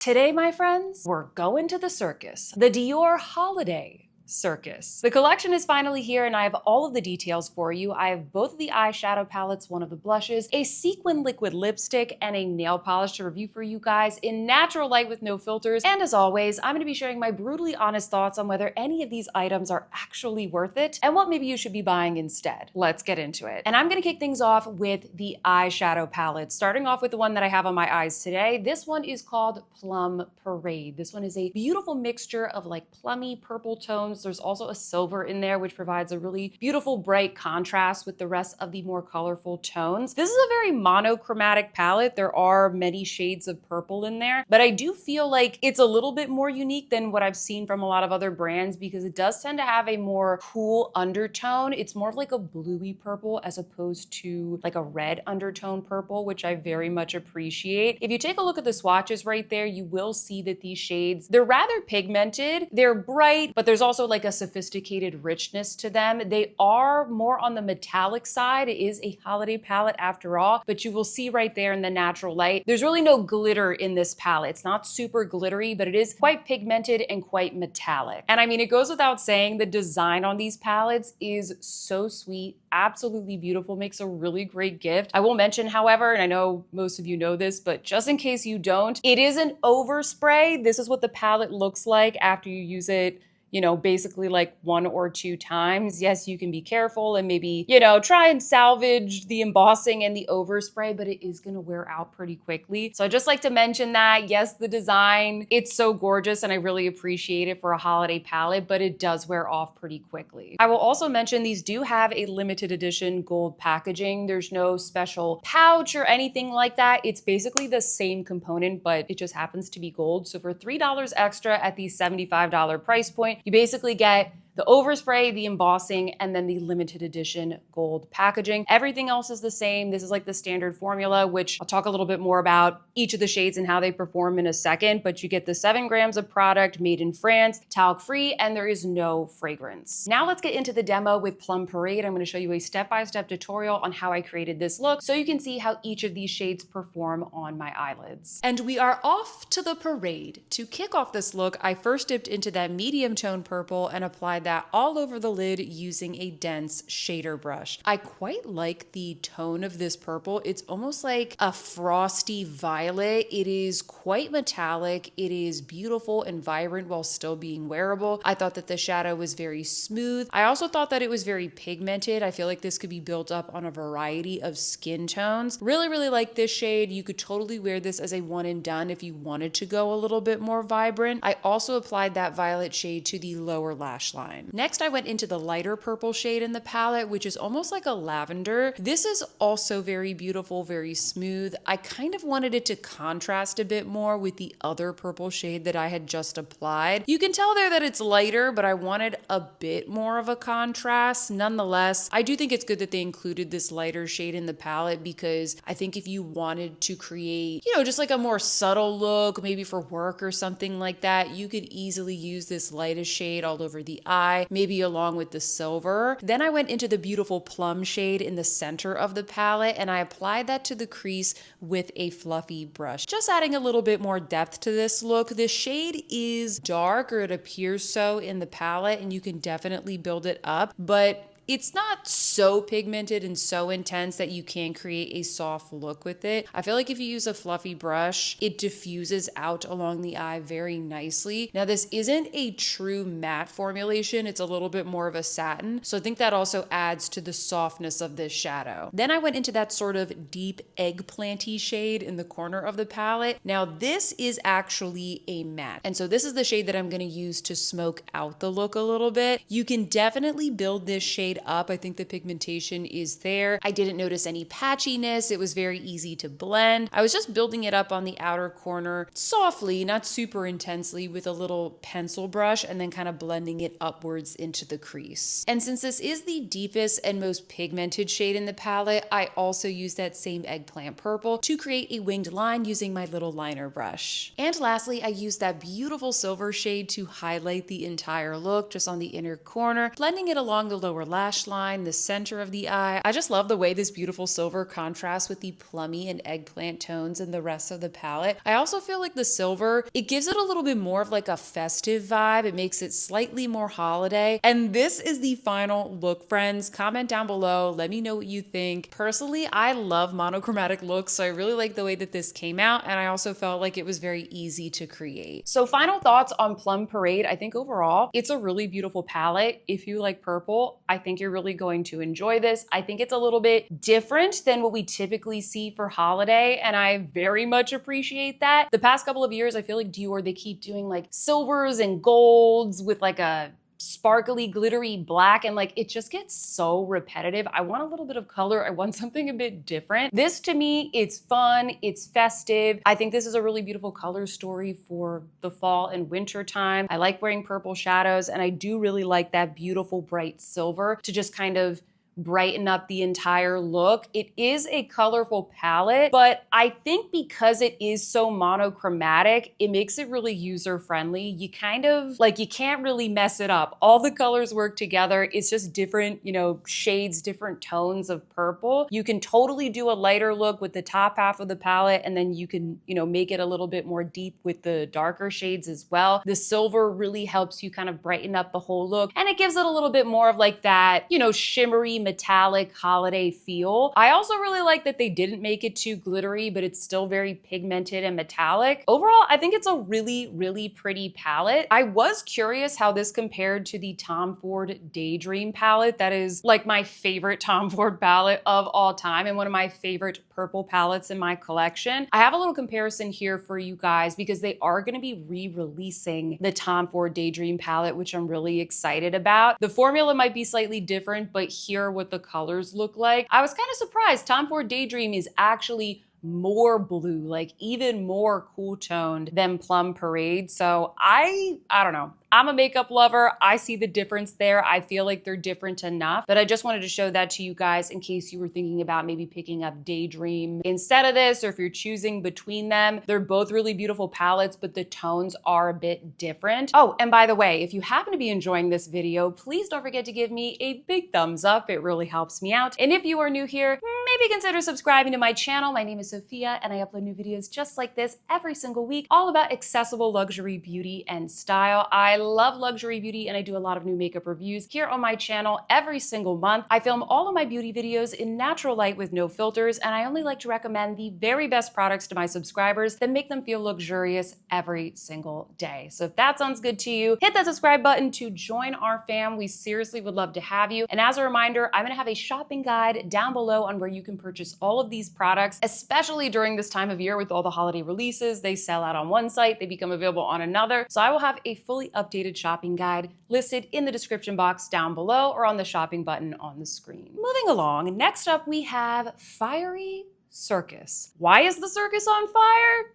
Today, my friends, we're going to the circus, the Dior holiday circus. The collection is finally here and I have all of the details for you. I have both of the eyeshadow palettes, one of the blushes, a sequin liquid lipstick, and a nail polish to review for you guys in natural light with no filters. And as always, I'm going to be sharing my brutally honest thoughts on whether any of these items are actually worth it and what maybe you should be buying instead. Let's get into it. And I'm going to kick things off with the eyeshadow palette, starting off with the one that I have on my eyes today. This one is called Plum Parade. This one is a beautiful mixture of like plummy purple tones. There's also a silver in there, which provides a really beautiful bright contrast with the rest of the more colorful tones. This is a very monochromatic palette. There are many shades of purple in there, but I do feel like it's a little bit more unique than what I've seen from a lot of other brands because it does tend to have a more cool undertone. It's more of like a bluey purple as opposed to like a red undertone purple, which I very much appreciate. If you take a look at the swatches right there, you will see that these shades, they're rather pigmented. They're bright, but there's also like a sophisticated richness to them. They are more on the metallic side. It is a holiday palette after all, but you will see right there in the natural light, there's really no glitter in this palette. It's not super glittery, but it is quite pigmented and quite metallic. And I mean, it goes without saying, the design on these palettes is so sweet, absolutely beautiful, makes a really great gift. I will mention, however, and I know most of you know this, but just in case you don't, it is an overspray. This is what the palette looks like after you use it, you know, basically like 1 or 2 times. Yes, you can be careful and maybe, you know, try and salvage the embossing and the overspray, but it is gonna wear out pretty quickly. So I just like to mention that, yes, the design, it's so gorgeous and I really appreciate it for a holiday palette, but it does wear off pretty quickly. I will also mention these do have a limited edition gold packaging. There's no special pouch or anything like that. It's basically the same component, but it just happens to be gold. So for $3 extra at the $75 price point, you basically get the overspray, the embossing, and then the limited edition gold packaging. Everything else is the same. This is like the standard formula, which I'll talk a little bit more about each of the shades and how they perform in a second, but you get the 7 grams of product made in France, talc-free, and there is no fragrance. Now let's get into the demo with Plum Parade. I'm gonna show you a step-by-step tutorial on how I created this look so you can see how each of these shades perform on my eyelids. And we are off to the parade. To kick off this look, I first dipped into that medium tone purple and applied that all over the lid using a dense shader brush. I quite like the tone of this purple. It's almost like a frosty violet. It is quite metallic. It is beautiful and vibrant while still being wearable. I thought that the shadow was very smooth. I also thought that it was very pigmented. I feel like this could be built up on a variety of skin tones. Really like this shade. You could totally wear this as a one and done if you wanted to go a little bit more vibrant. I also applied that violet shade to the lower lash line. Next, I went into the lighter purple shade in the palette, which is almost like a lavender. This is also very beautiful, very smooth. I kind of wanted it to contrast a bit more with the other purple shade that I had just applied. You can tell there that it's lighter, but I wanted a bit more of a contrast. Nonetheless, I do think it's good that they included this lighter shade in the palette because I think if you wanted to create, you know, just like a more subtle look, maybe for work or something like that, you could easily use this lightest shade all over the eye, maybe along with the silver. Then I went into the beautiful plum shade in the center of the palette and I applied that to the crease with a fluffy brush, just adding a little bit more depth to this look. This shade is dark, or it appears so in the palette, and you can definitely build it up, but it's not so pigmented and so intense that you can create a soft look with it. I feel like if you use a fluffy brush, it diffuses out along the eye very nicely. Now, this isn't a true matte formulation. It's a little bit more of a satin. So I think that also adds to the softness of this shadow. Then I went into that sort of deep eggplanty shade in the corner of the palette. Now, this is actually a matte. And so this is the shade that I'm going to use to smoke out the look a little bit. You can definitely build this shade up. I think the pigmentation is there. I didn't notice any patchiness. It was very easy to blend. I was just building it up on the outer corner softly, not super intensely, with a little pencil brush and then kind of blending it upwards into the crease. And since this is the deepest and most pigmented shade in the palette, I also used that same eggplant purple to create a winged line using my little liner brush. And lastly, I used that beautiful silver shade to highlight the entire look just on the inner corner, blending it along the lower lash lash line, the center of the eye. I just love the way this beautiful silver contrasts with the plummy and eggplant tones in the rest of the palette. I also feel like the silver, it gives it a little bit more of like a festive vibe. It makes it slightly more holiday. And this is the final look, friends. Comment down below. Let me know what you think. Personally, I love monochromatic looks, so I really like the way that this came out, and I also felt like it was very easy to create. So final thoughts on Plum Parade. I think overall, it's a really beautiful palette. If you like purple, I think you're really going to enjoy this. I think it's a little bit different than what we typically see for holiday, and I very much appreciate that. The past couple of years, I feel like Dior, they keep doing like silvers and golds with like a sparkly, glittery black, and like it just gets so repetitive. I want a little bit of color. I want something a bit different. This to me, it's fun, it's festive. I think this is a really beautiful color story for the fall and winter time. I like wearing purple shadows, and I do really like that beautiful bright silver to just kind of brighten up the entire look. It is a colorful palette, but I think because it is so monochromatic, it makes it really user-friendly. You kind of, like, you can't really mess it up. All the colors work together. It's just different, you know, shades, different tones of purple. You can totally do a lighter look with the top half of the palette, and then you can, you know, make it a little bit more deep with the darker shades as well. The silver really helps you kind of brighten up the whole look, and it gives it a little bit more of like that, you know, shimmery, metallic holiday feel. I also really like that they didn't make it too glittery, but it's still very pigmented and metallic. Overall, I think it's a really, really pretty palette. I was curious how this compared to the Tom Ford Daydream palette. That is like my favorite Tom Ford palette of all time and one of my favorite purple palettes in my collection. I have a little comparison here for you guys because they are going to be re-releasing the Tom Ford Daydream palette, which I'm really excited about. The formula might be slightly different, but here what the colors look like. I was kind of surprised. Tom Ford Daydream is actually more blue, like even more cool toned than Plum Parade. So I don't know. I'm a makeup lover. I see the difference there. I feel like they're different enough, but I just wanted to show that to you guys in case you were thinking about maybe picking up Daydream instead of this, or if you're choosing between them. They're both really beautiful palettes, but the tones are a bit different. Oh, and by the way, if you happen to be enjoying this video, please don't forget to give me a big thumbs up. It really helps me out. And if you are new here, maybe consider subscribing to my channel. My name is Sophia, and I upload new videos just like this every single week, all about accessible luxury beauty and style. I love luxury beauty, and I do a lot of new makeup reviews here on my channel every single month. I film all of my beauty videos in natural light with no filters, and I only like to recommend the very best products to my subscribers that make them feel luxurious every single day. So if that sounds good to you, hit that subscribe button to join our fam. We seriously would love to have you. And as a reminder, I'm gonna have a shopping guide down below on where you can purchase all of these products, especially during this time of year with all the holiday releases. They sell out on one site, they become available on another. So I will have a fully updated shopping guide listed in the description box down below or on the shopping button on the screen. Moving along, next up we have Fiery Circus. Why is the circus on fire?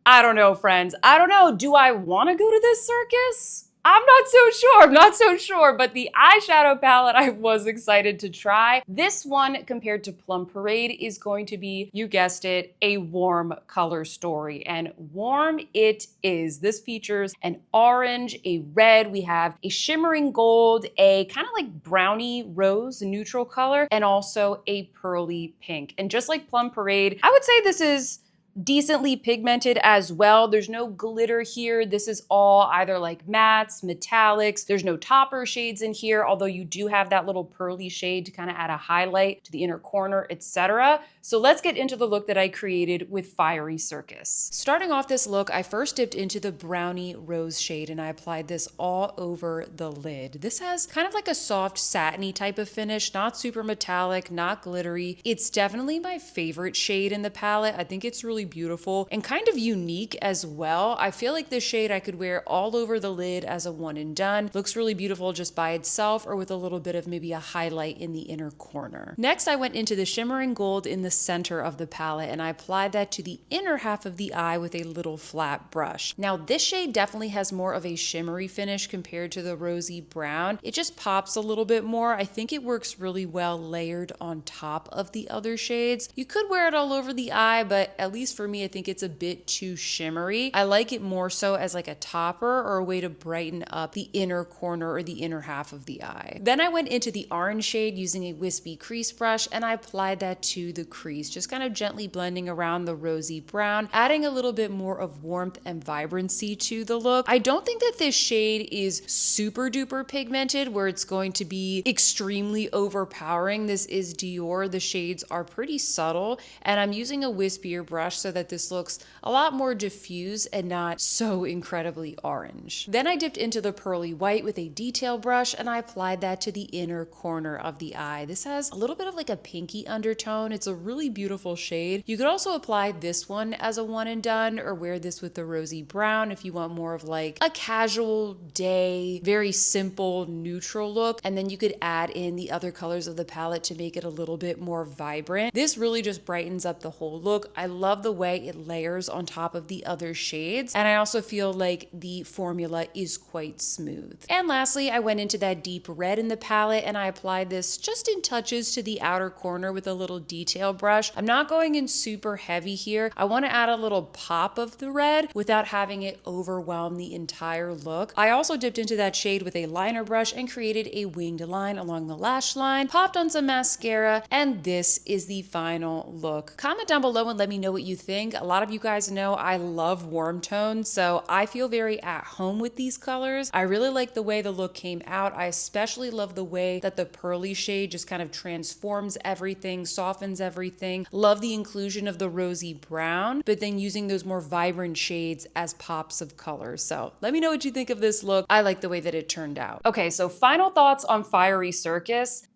I don't know, friends. I don't know. Do I want to go to this circus? I'm not so sure, but the eyeshadow palette I was excited to try. This one, compared to Plum Parade, is going to be, you guessed it, a warm color story, and warm it is. This features an orange, a red, we have a shimmering gold, a kind of like brownie rose neutral color, and also a pearly pink. And just like Plum Parade, I would say this is decently pigmented as well. There's no glitter here. This is all either like mattes, metallics. There's no topper shades in here, although you do have that little pearly shade to kind of add a highlight to the inner corner, etc. So let's get into the look that I created with Fiery Circus. Starting off this look, I first dipped into the brownie rose shade and I applied this all over the lid. This has kind of like a soft satiny type of finish, not super metallic, not glittery. It's definitely my favorite shade in the palette. I think it's really beautiful and kind of unique as well. I feel like this shade I could wear all over the lid as a one and done. Looks really beautiful just by itself or with a little bit of maybe a highlight in the inner corner. Next, I went into the shimmering gold in the center of the palette and I applied that to the inner half of the eye with a little flat brush. Now this shade definitely has more of a shimmery finish compared to the rosy brown. It just pops a little bit more. I think it works really well layered on top of the other shades. You could wear it all over the eye, but at least for me, I think it's a bit too shimmery. I like it more so as like a topper or a way to brighten up the inner corner or the inner half of the eye. Then I went into the orange shade using a wispy crease brush and I applied that to the crease, just kind of gently blending around the rosy brown, adding a little bit more of warmth and vibrancy to the look. I don't think that this shade is super duper pigmented where it's going to be extremely overpowering. This is Dior. The shades are pretty subtle and I'm using a wispier brush so that this looks a lot more diffuse and not so incredibly orange. Then I dipped into the pearly white with a detail brush and I applied that to the inner corner of the eye. This has a little bit of like a pinky undertone. It's a really beautiful shade. You could also apply this one as a one and done or wear this with the rosy brown if you want more of like a casual day, very simple neutral look. And then you could add in the other colors of the palette to make it a little bit more vibrant. This really just brightens up the whole look. I love the way it layers on top of the other shades. And I also feel like the formula is quite smooth. And lastly, I went into that deep red in the palette and I applied this just in touches to the outer corner with a little detail brush. I'm not going in super heavy here. I want to add a little pop of the red without having it overwhelm the entire look. I also dipped into that shade with a liner brush and created a winged line along the lash line, popped on some mascara, and this is the final look. Comment down below and let me know what you think. A lot of you guys know I love warm tones, so I feel very at home with these colors. I really like the way the look came out. I especially love the way that the pearly shade just kind of transforms everything, softens everything. Love the inclusion of the rosy brown, but then using those more vibrant shades as pops of color. So let me know what you think of this look. I like the way that it turned out. Okay, so final thoughts on Fiery Circus.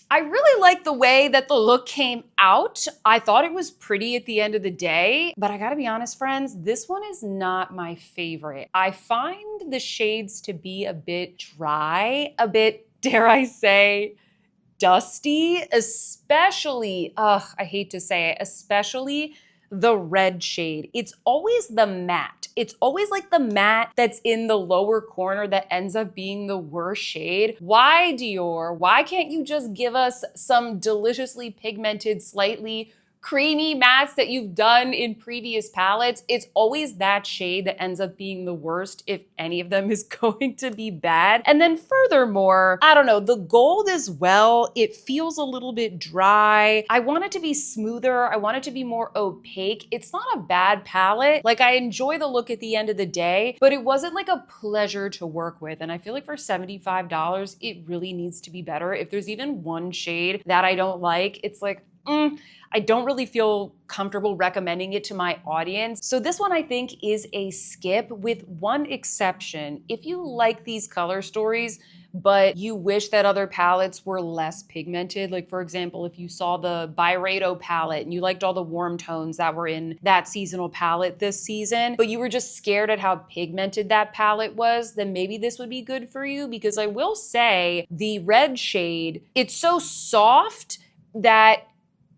I really like the way that the look came out. I thought it was pretty at the end of the day, but I gotta be honest, friends, this one is not my favorite. I find the shades to be a bit dry, a bit, dare I say, dusty, especially, I hate to say it, especially the red shade. It's always the matte. It's always like the matte that's in the lower corner that ends up being the worst shade. Why, Dior? Why can't you just give us some deliciously pigmented, slightly creamy mattes that you've done in previous palettes? It's always that shade that ends up being the worst if any of them is going to be bad. And then furthermore, I don't know, the gold as well, it feels a little bit dry. I want it to be smoother. I want it to be more opaque. It's not a bad palette. Like, I enjoy the look at the end of the day, but it wasn't like a pleasure to work with. And I feel like for $75, it really needs to be better. If there's even one shade that I don't like, it's like, I don't really feel comfortable recommending it to my audience. So this one I think is a skip with one exception. If you like these color stories, but you wish that other palettes were less pigmented, like for example, if you saw the Byredo palette and you liked all the warm tones that were in that seasonal palette this season, but you were just scared at how pigmented that palette was, then maybe this would be good for you, because I will say the red shade, it's so soft that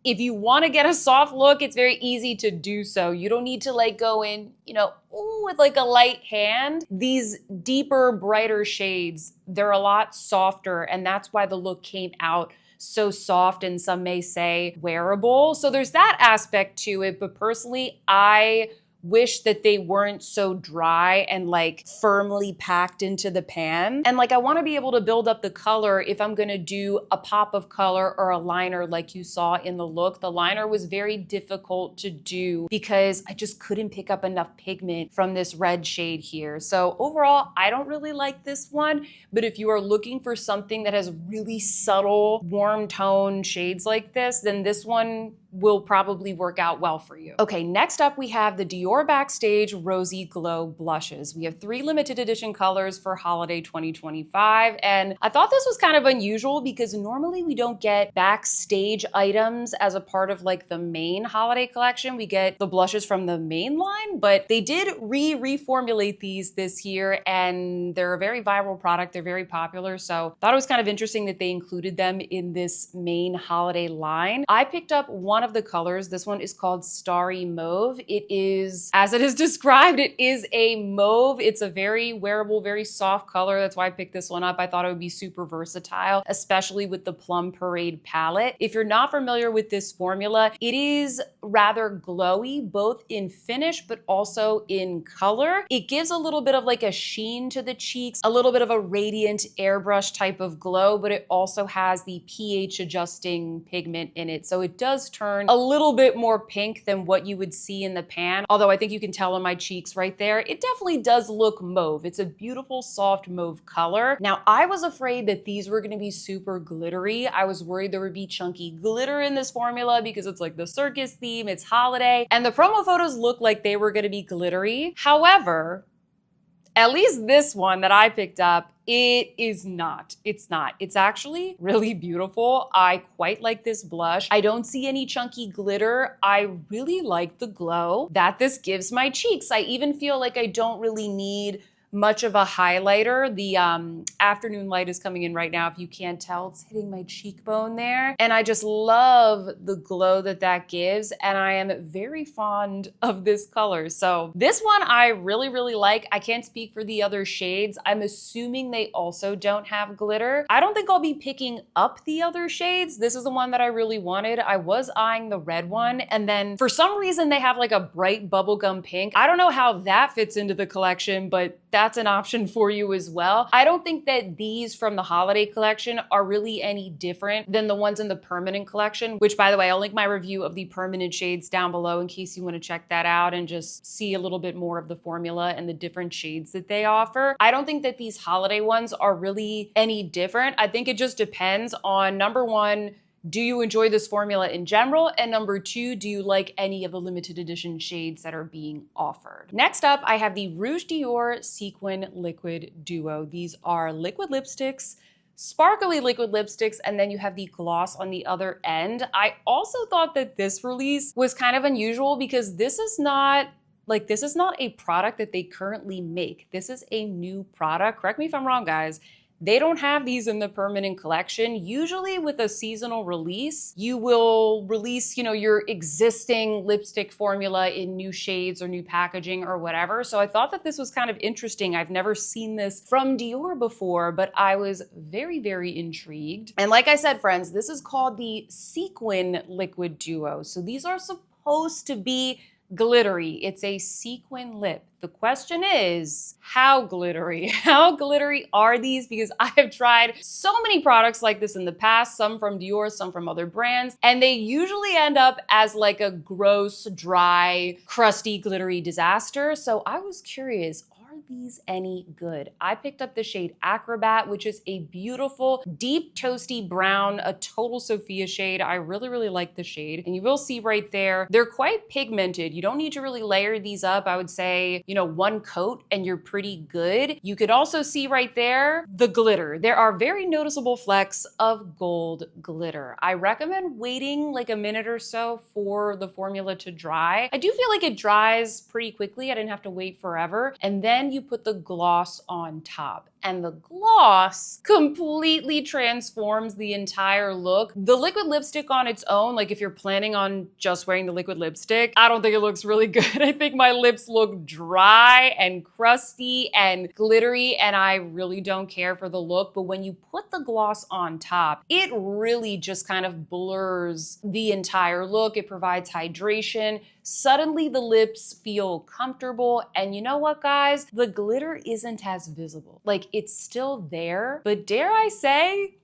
if you want to get a soft look, it's very easy to do so. You don't need to like go in, with like a light hand. These deeper, brighter shades, they're a lot softer, and that's why the look came out so soft and some may say wearable. So there's that aspect to it, but personally, I wish that they weren't so dry and like firmly packed into the pan. And like, I want to be able to build up the color if I'm going to do a pop of color or a liner like you saw in the look. The liner was very difficult to do because I just couldn't pick up enough pigment from this red shade here. So overall, I don't really like this one, but if you are looking for something that has really subtle, warm tone shades like this, then this one will probably work out well for you. Okay, next up we have the Dior Backstage Rosy Glow Blushes. We have 3 limited edition colors for holiday 2025, and I thought this was kind of unusual because normally we don't get Backstage items as a part of like the main holiday collection. We get the blushes from the main line, but they did reformulate these this year, and they're a very viral product. They're very popular, so I thought it was kind of interesting that they included them in this main holiday line. I picked up one one of the colors. This one is called Starry Mauve. It is, as it is described, it is a mauve. It's a very wearable, very soft color. That's why I picked this one up. I thought it would be super versatile, especially with the Plum Parade palette. If you're not familiar with this formula, it is rather glowy, both in finish, but also in color. It gives a little bit of like a sheen to the cheeks, a little bit of a radiant airbrush type of glow, but it also has the pH adjusting pigment in it. So it does turn a little bit more pink than what you would see in the pan. Although I think you can tell on my cheeks right there, it definitely does look mauve. It's a beautiful, soft mauve color. Now, I was afraid that these were gonna be super glittery. I was worried there would be chunky glitter in this formula because it's like the circus theme, it's holiday, and the promo photos look like they were gonna be glittery. However, at least this one that I picked up, it is not. It's not. It's actually really beautiful. I quite like this blush. I don't see any chunky glitter. I really like the glow that this gives my cheeks. I even feel like I don't really need much of a highlighter. The afternoon light is coming in right now. If you can't tell, it's hitting my cheekbone there. And I just love the glow that that gives. And I am very fond of this color. So this one I really, really like. I can't speak for the other shades. I'm assuming they also don't have glitter. I don't think I'll be picking up the other shades. This is the one that I really wanted. I was eyeing the red one. And then for some reason they have like a bright bubblegum pink. I don't know how that fits into the collection, but that's an option for you as well. I don't think that these from the holiday collection are really any different than the ones in the permanent collection, which by the way, I'll link my review of the permanent shades down below in case you want to check that out and just see a little bit more of the formula and the different shades that they offer. I don't think that these holiday ones are really any different. I think it just depends on, number one, do you enjoy this formula in general? And number two, do you like any of the limited edition shades that are being offered? Next up, I have the Rouge Dior Sequin Liquid Duo. These are liquid lipsticks, sparkly liquid lipsticks, and then you have the gloss on the other end. I also thought that this release was kind of unusual because this is not a product that they currently make. This is a new product. Correct me if I'm wrong, guys. They don't have these in the permanent collection. Usually with a seasonal release, you will release, your existing lipstick formula in new shades or new packaging or whatever. So I thought that this was kind of interesting. I've never seen this from Dior before, but I was very, very intrigued. And like I said, friends, this is called the Sequin Liquid Duo. So these are supposed to be glittery. It's a sequin lip. The question is, how glittery? How glittery are these? Because I have tried so many products like this in the past, some from Dior, some from other brands, and they usually end up as like a gross, dry, crusty, glittery disaster. So I was curious, are these any good? I picked up the shade Acrobat, which is a beautiful, deep, toasty brown, a total Sophia shade. I really, really like the shade. And you will see right there, they're quite pigmented. You don't need to really layer these up. I would say, one coat and you're pretty good. You could also see right there, the glitter. There are very noticeable flecks of gold glitter. I recommend waiting like a minute or so for the formula to dry. I do feel like it dries pretty quickly. I didn't have to wait forever. And then you put the gloss on top. And the gloss completely transforms the entire look. The liquid lipstick on its own, like if you're planning on just wearing the liquid lipstick, I don't think it looks really good. I think my lips look dry and crusty and glittery, and I really don't care for the look. But when you put the gloss on top, it really just kind of blurs the entire look. It provides hydration. Suddenly the lips feel comfortable. And you know what, guys? The glitter isn't as visible. Like, it's still there, but dare I say,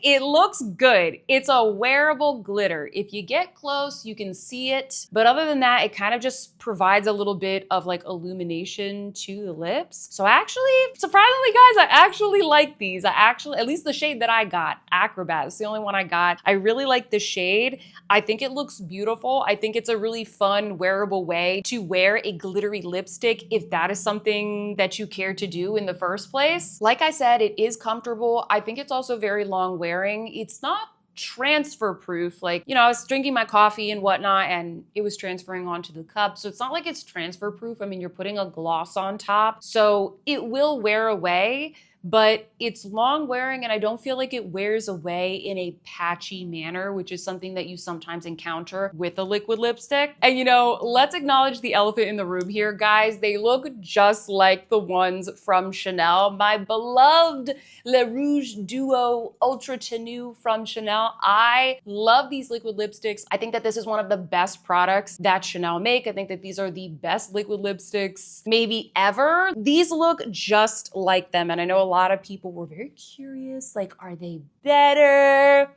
it looks good. It's a wearable glitter. If you get close, you can see it. But other than that, it kind of just provides a little bit of like illumination to the lips. So actually, surprisingly, guys, I actually like these. At least the shade that I got, Acrobat, is the only one I got. I really like the shade. I think it looks beautiful. I think it's a really fun, wearable way to wear a glittery lipstick if that is something that you care to do in the first place. Like I said, it is comfortable. I think it's also very long wearing. It's not transfer proof. Like, I was drinking my coffee and whatnot and it was transferring onto the cup. So it's not like it's transfer proof. I mean, you're putting a gloss on top, so it will wear away. but it's long wearing and I don't feel like it wears away in a patchy manner, which is something that you sometimes encounter with a liquid lipstick. And you know, let's acknowledge the elephant in the room here, guys. They look just like the ones from Chanel. My beloved Le Rouge Duo Ultra Tenue from Chanel. I love these liquid lipsticks. I think that this is one of the best products that Chanel make. I think that these are the best liquid lipsticks maybe ever. These look just like them. And I know a lot of people were very curious, like, are they better?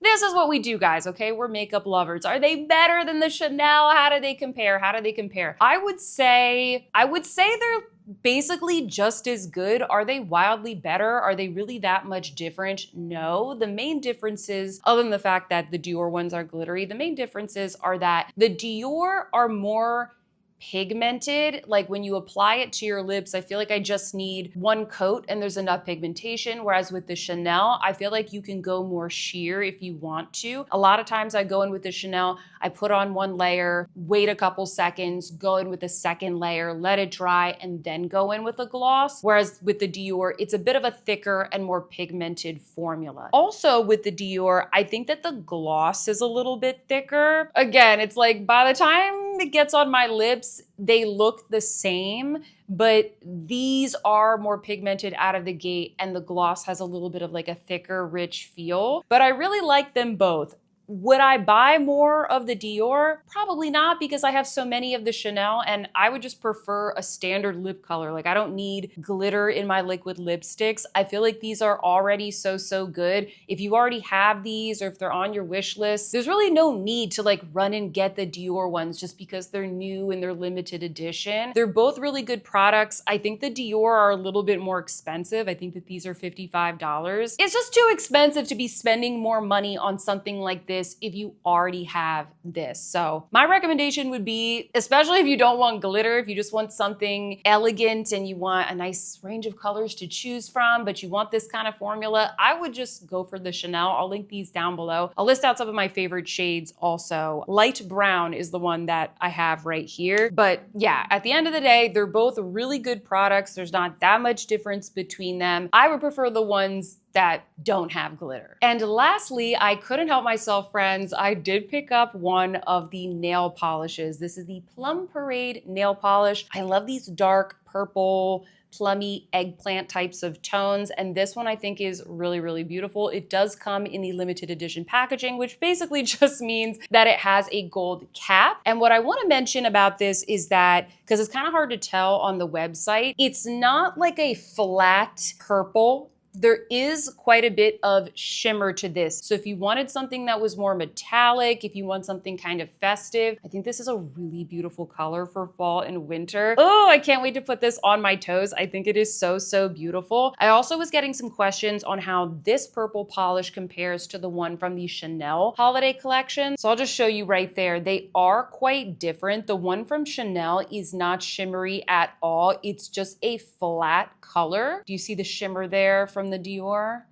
This is what we do, guys, okay? We're makeup lovers. Are they better than the Chanel? How do they compare? How do they compare? I would say they're basically just as good. Are they wildly better? Are they really that much different? No. The main differences, other than the fact that the Dior ones are glittery, the main differences are that the Dior are more pigmented. Like when you apply it to your lips, I feel like I just need one coat and there's enough pigmentation. Whereas with the Chanel, I feel like you can go more sheer if you want to. A lot of times I go in with the Chanel, I put on one layer, wait a couple seconds, go in with a second layer, let it dry, and then go in with a gloss. Whereas with the Dior, it's a bit of a thicker and more pigmented formula. Also with the Dior, I think that the gloss is a little bit thicker. Again, it's like by the time it gets on my lips, they look the same, but these are more pigmented out of the gate and the gloss has a little bit of like a thicker, rich feel. But I really like them both. Would I buy more of the Dior? Probably not, because I have so many of the Chanel and I would just prefer a standard lip color. Like I don't need glitter in my liquid lipsticks. I feel like these are already so good. If you already have these or if they're on your wish list, there's really no need to like run and get the Dior ones just because they're new and they're limited edition. They're both really good products. I think the Dior are a little bit more expensive. I think that these are $55. It's just too expensive to be spending more money on something like this if you already have this. So my recommendation would be, especially if you don't want glitter, if you just want something elegant and you want a nice range of colors to choose from, but you want this kind of formula, I would just go for the Chanel. I'll link these down below. I'll list out some of my favorite shades also. Light brown is the one that I have right here. But yeah, at the end of the day, they're both really good products. There's not that much difference between them. I would prefer the ones that don't have glitter. And lastly, I couldn't help myself, friends. I did pick up one of the nail polishes. This is the Plum Parade nail polish. I love these dark purple, plummy eggplant types of tones. And this one I think is really beautiful. It does come in the limited edition packaging, which basically just means that it has a gold cap. And what I want to mention about this is that, because it's kind of hard to tell on the website, it's not like a flat purple. There is quite a bit of shimmer to this. So if you wanted something that was more metallic, if you want something kind of festive, I think this is a really beautiful color for fall and winter. Oh, I can't wait to put this on my toes. I think it is so beautiful. I also was getting some questions on how this purple polish compares to the one from the Chanel holiday collection. So I'll just show you right there. They are quite different. The one from Chanel is not shimmery at all. It's just a flat color. Do you see the shimmer there from the Dior?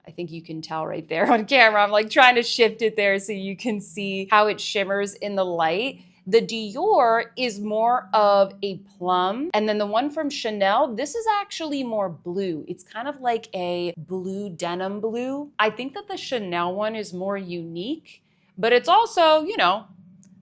I think you can tell right there on camera. I'm like trying to shift it there so you can see how it shimmers in the light. The Dior is more of a plum. And then the one from Chanel, this is actually more blue. It's kind of like a blue denim blue. I think that the Chanel one is more unique, but it's also, you know,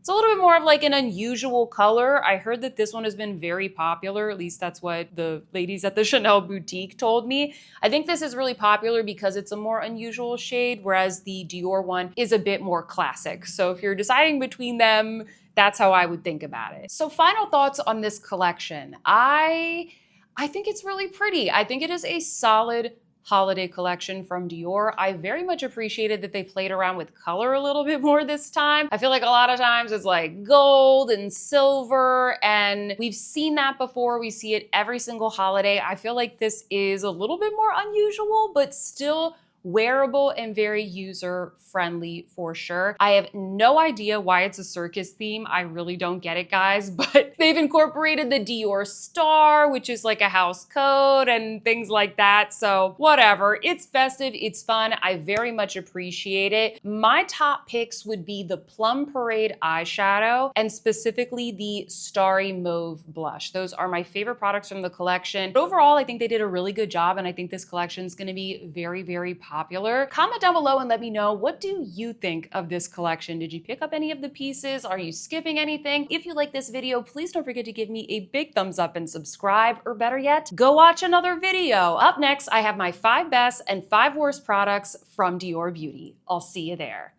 it's a little bit more of like an unusual color. I heard that this one has been very popular. At least that's what the ladies at the Chanel boutique told me. I think this is really popular because it's a more unusual shade, whereas the Dior one is a bit more classic. So if you're deciding between them, that's how I would think about it. So final thoughts on this collection. I think it's really pretty. I think it is a solid holiday collection from Dior. I very much appreciated that they played around with color a little bit more this time. I feel like a lot of times it's like gold and silver, and we've seen that before. We see it every single holiday. I feel like this is a little bit more unusual, but still wearable and very user-friendly for sure. I have no idea why it's a circus theme. I really don't get it, guys, but They've incorporated the Dior star, which is like a house code and things like that. So whatever, it's festive, it's fun. I very much appreciate it. My top picks would be the Plum Parade eyeshadow and specifically the Starry Mauve blush. Those are my favorite products from the collection. But overall, I think they did a really good job and I think this collection is gonna be very, very popular. Comment down below and let me know, what do you think of this collection? Did you pick up any of the pieces? Are you skipping anything? If you like this video, please don't forget to give me a big thumbs up and subscribe, or better yet, go watch another video. Up next, I have my 5 best and 5 worst products from Dior Beauty. I'll see you there.